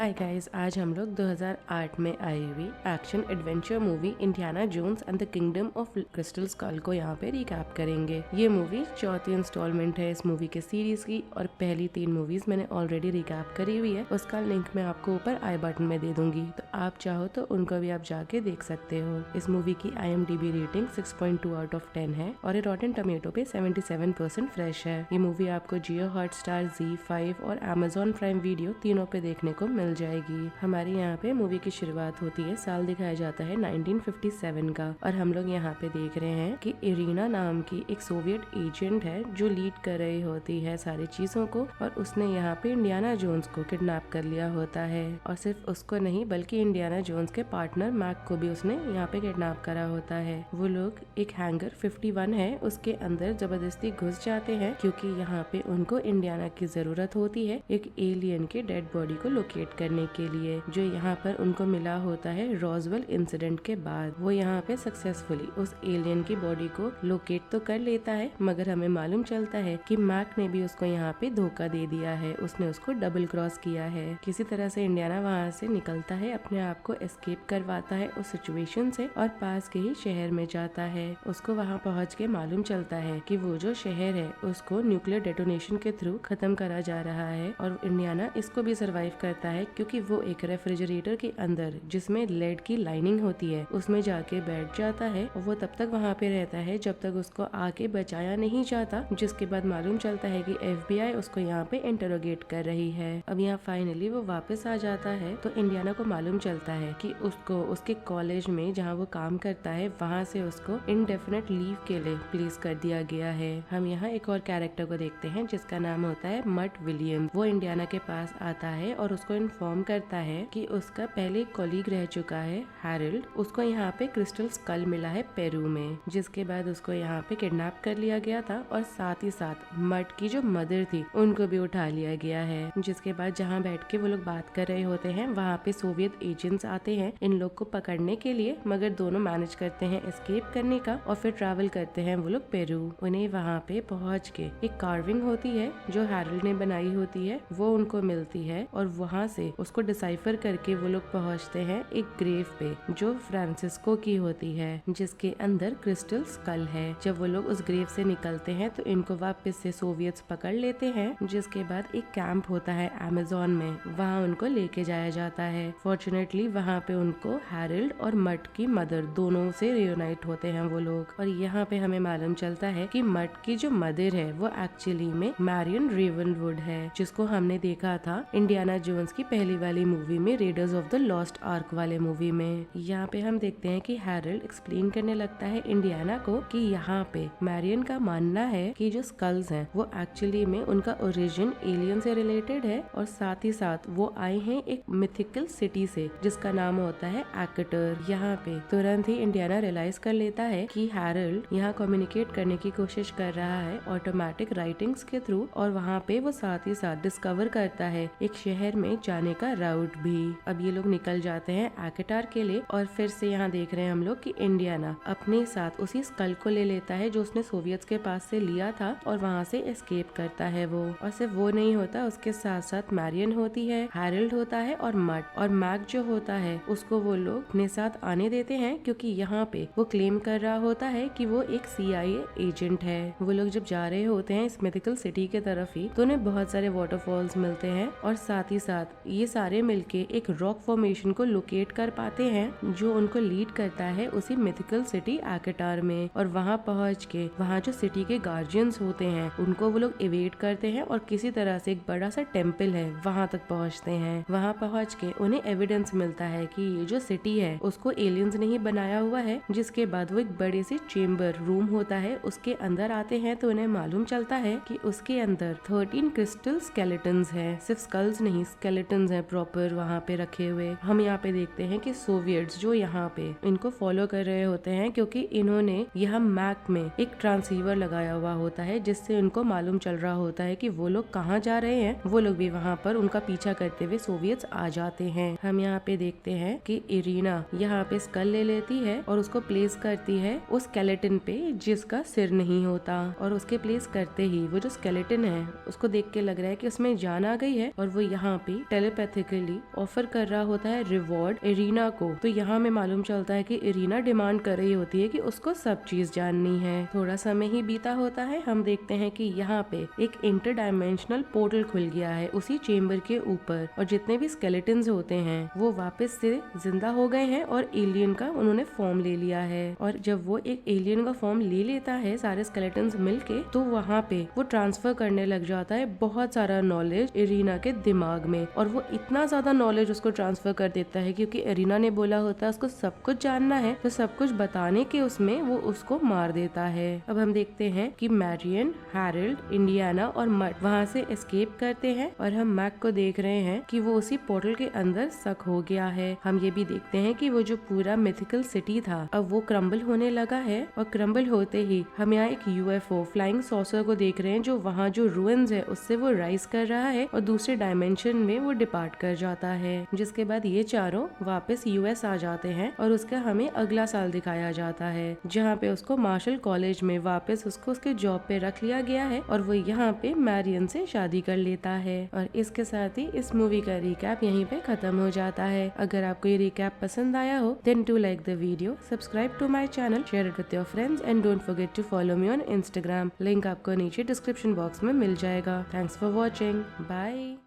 Hi guys, आज हम लोग 2008 में आई हुई action adventure movie Indiana Jones and the Kingdom of Crystal Skull को यहाँ पे रिकैप करेंगे। ये मूवी चौथी इंस्टॉलमेंट है इस मूवी के सीरीज की और पहली 3 मूवीज मैंने ऑलरेडी रिकैप करी हुई है। उसका लिंक मैं आपको ऊपर आई बटन में दे दूंगी, तो आप चाहो तो उनको भी आप जाके देख सकते हो। इस मूवी की IMDb रेटिंग 6.2 आउट ऑफ 10 है और ये रॉटेन टमेटो पे 77% फ्रेश है। ये मूवी आपको जियो हॉटस्टार, ZEE5 और Amazon प्राइम वीडियो तीनों पे देखने को मिल जाएगी। हमारे यहाँ पे मूवी की शुरुआत होती है, साल दिखाया जाता है 1957 का और हम लोग यहाँ पे देख रहे हैं कि इरीना नाम की एक सोवियत एजेंट है जो लीड कर रही होती है सारी चीजों को, और उसने यहाँ पे इंडियाना जोन्स को किडनैप कर लिया होता है। और सिर्फ उसको नहीं बल्कि इंडियाना जोन्स के पार्टनर मैक को भी उसने यहाँ पे किडनैप करा होता है। वो लोग एक हैंगर 51 है उसके अंदर जबरदस्ती घुस जाते हैं क्योंकि यहाँ पे उनको इंडियाना की जरूरत होती है एक एलियन के डेड बॉडी को लोकेट करने के लिए, जो यहाँ पर उनको मिला होता है रॉसवेल इंसिडेंट के बाद। वो यहाँ पे सक्सेसफुली उस एलियन की बॉडी को लोकेट तो कर लेता है, मगर हमें मालूम चलता है कि मैक ने भी उसको यहाँ पे धोखा दे दिया है, उसने उसको डबल क्रॉस किया है। किसी तरह से इंडियाना वहाँ से निकलता है, अपने आप को एस्केप करवाता है उस सिचुएशन से और पास के ही शहर में जाता है। उसको वहाँ पहुँच के मालूम चलता है कि वो जो शहर है उसको न्यूक्लियर डेटोनेशन के थ्रू खत्म करा जा रहा है, और इंडियाना इसको भी सरवाइव करता है क्योंकि वो एक रेफ्रिजरेटर के अंदर जिसमें लेड की लाइनिंग होती है उसमें जाके बैठ जाता है और वो तब तक वहाँ पे रहता है जब तक उसको आके बचाया नहीं जाता, जिसके बाद मालूम चलता है कि FBI उसको यहाँ पे इंटरोगेट कर रही है। अब यहाँ फाइनली वो वापस आ जाता है तो इंडियाना को मालूम चलता है कि उसको उसके कॉलेज में जहाँ वो काम करता है वहाँ से उसको इनडेफिनेट लीव के लिए प्लेस कर दिया गया है। हम यहाँ एक और कैरेक्टर को देखते हैं जिसका नाम होता है मट विलियम। वो इंडियाना के पास आता है और उसको इन्फॉर्म करता है कि उसका पहले कॉलीग रह चुका है हैरल्ड, उसको यहाँ पे क्रिस्टल स्कल मिला है पेरू में, जिसके बाद उसको यहाँ पे किडनैप कर लिया गया था और साथ ही साथ मट की जो मदर थी उनको भी उठा लिया गया है। जिसके बाद जहाँ बैठ के वो लोग बात कर रहे होते हैं वहाँ पे सोवियत एजेंट्स आते हैं इन लोग को पकड़ने के लिए, मगर दोनों मैनेज करते हैं एस्केप करने का और फिर ट्रैवल करते हैं वो लोग पेरू। उन्हें वहाँ पे पहुँच के एक कार्विंग होती है जो हैरल्ड ने बनाई होती है वो उनको मिलती है और वहाँ से उसको डिसाइफर करके वो लोग पहुँचते हैं एक ग्रेव पे जो फ्रांसिस्को की होती है जिसके अंदर क्रिस्टल स्कल है। जब वो लोग उस ग्रेव से निकलते हैं तो इनको वापस से सोवियट्स पकड़ लेते हैं, जिसके बाद एक कैंप होता है अमेज़न में, वहाँ उनको लेके जाया जाता है। फॉर्चुनेटली वहाँ पे उनको हैरल्ड और मट की मदर दोनों से रियूनाइट होते हैं वो लोग, और यहाँ पे हमें मालूम चलता है कि मट की जो मदर है वो एक्चुअली में मैरियन रेवनवुड है, जिसको हमने देखा था इंडियाना जोन्स की पहली वाली मूवी में, readers of the lost arc वाले मूवी में। यहाँ पे हम देखते हैं कि हैरल्ड एक्सप्लेन करने लगता है इंडियाना को कि यहाँ पे मैरियन का मानना है कि जो स्कल्स हैं वो एक्चुअली में उनका ओरिजिन एलियन से रिलेटेड है, और साथ ही साथ वो आए हैं एक मिथिकल सिटी से जिसका नाम होता है एकेटर। यहाँ पे तुरंत ही इंडियाना रियलाइज कर लेता है कि हैरल्ड यहाँ कम्युनिकेट करने की कोशिश कर रहा है ऑटोमेटिक राइटिंग्स के थ्रू, और वहाँ पे वो साथ ही साथ डिस्कवर करता है एक शहर में जाने का राउट भी। अब ये लोग निकल जाते हैं एकेटार के लिए, और फिर से यहाँ देख रहे हैं हम लोग कि इंडियाना अपने साथ उसी स्कल को ले लेता है जो उसने सोवियट्स के पास से लिया था और वहाँ से एस्केप करता है वो। और सिर्फ वो नहीं होता, उसके साथ साथ मैरियन होती है, हैरल्ड होता है और मट और मैक जो होता है उसको वो लोग अपने साथ आने देते हैं क्योंकि यहाँ पे वो क्लेम कर रहा होता है कि वो एक CIA एजेंट है। वो लोग जब जा रहे होते हैं इस मिथिकल सिटी के तरफ ही तो उन्हें बहुत सारे वाटरफॉल्स मिलते हैं, और साथ ही साथ ये सारे मिलके एक रॉक फॉर्मेशन को लोकेट कर पाते हैं जो उनको लीड करता है उसी मिथिकल सिटी एकेटार में। और वहाँ पहुँच के वहाँ जो सिटी के गार्जियंस होते हैं उनको वो लोग इवेट करते हैं और किसी तरह से एक बड़ा सा टेम्पल है वहाँ तक पहुँचते हैं। वहाँ पहुँच के उन्हें एविडेंस मिलता है कि ये जो सिटी है उसको एलियंस ने ही बनाया हुआ है। जिसके बाद वो एक बड़े से चेम्बर रूम होता है उसके अंदर आते हैं तो उन्हें मालूम चलता है कि उसके अंदर 13 क्रिस्टल स्केलेटन्स है, सिर्फ स्कल्स नहीं स्केलेटन्स हैं प्रॉपर वहाँ पे रखे हुए। हम यहाँ पे देखते हैं कि सोवियट्स जो यहाँ पे इनको फॉलो कर रहे होते हैं क्योंकि इन्होंने यहाँ मैक में एक ट्रांसीवर लगाया हुआ होता है जिससे उनको मालूम चल रहा होता है कि वो लोग कहाँ जा रहे हैं। वो लोग भी वहाँ पर उनका पीछा करते हुए सोवियट्स आ जाते हैं। हम यहाँ पे देखते हैं कि इरीना यहाँ पे स्कल ले लेती है और उसको प्लेस करती है उस स्केलेटन पे जिसका सिर नहीं होता, और उसके प्लेस करते ही वो जो स्केलेटन है उसको देख के लग रहा है कि उसमें जान आ गई है और वो यहाँ पे टेलीपैथिकली ऑफर कर रहा होता है रिवॉर्ड इरीना को। तो यहाँ में मालूम चलता है कि इरीना डिमांड कर रही होती है कि उसको सब चीज जाननी है। थोड़ा समय ही बीता होता है, हम देखते हैं कि यहाँ पे एक इंटर डायमेंशनल पोर्टल खुल गया है उसी चेम्बर के ऊपर, और जितने भी स्केलेटन्स होते हैं वो वापस से जिंदा हो गए हैं और एलियन का उन्होंने फॉर्म ले लिया है। और जब वो एक एलियन का फॉर्म ले लेता है सारे स्केलेटन्स मिलके, तो वहाँ पे वो ट्रांसफर करने लग जाता है बहुत सारा नॉलेज इरीना के दिमाग में, और वो इतना ज्यादा नॉलेज उसको ट्रांसफर कर देता है क्योंकि इरीना ने बोला होता है उसको सब कुछ जानना है, तो सब कुछ बताने के उसमें वो उसको मार देता है। अब हम देखते हैं कि मैरियन, हैरोल्ड, इंडियाना और मट वहाँ से एस्केप करते हैं, और हम मैक को देख रहे हैं कि वो उसी पोर्टल के अंदर सक हो गया है। हम ये भी देखते हैं कि वो जो पूरा मिथिकल सिटी था अब वो क्रम्बल होने लगा है, और क्रम्बल होते ही हम यहाँ एक यूएफओ फ्लाइंग सॉसर को देख रहे हैं जो वहाँ जो रुइंस है उससे वो राइज कर रहा है और दूसरे डायमेंशन में वो डिपार्ट कर जाता है। जिसके बाद ये चारों वापस यूएस आ जाते हैं, और उसका हमें अगला साल दिखाया जाता है जहाँ पे उसको मार्शल कॉलेज में वापस उसको उसके जॉब पे रख लिया गया है, और वो यहाँ पे मैरियन से शादी कर लेता है। और इसके साथ ही इस मूवी का रिकैप यहीं पे खत्म हो जाता है। अगर आपको ये रिकैप पसंद आया हो then to like the video, subscribe to my channel, share it with your friends and don't forget to follow me on Instagram. Link आपको नीचे डिस्क्रिप्शन बॉक्स में मिल जाएगा। Thanks for watching, bye.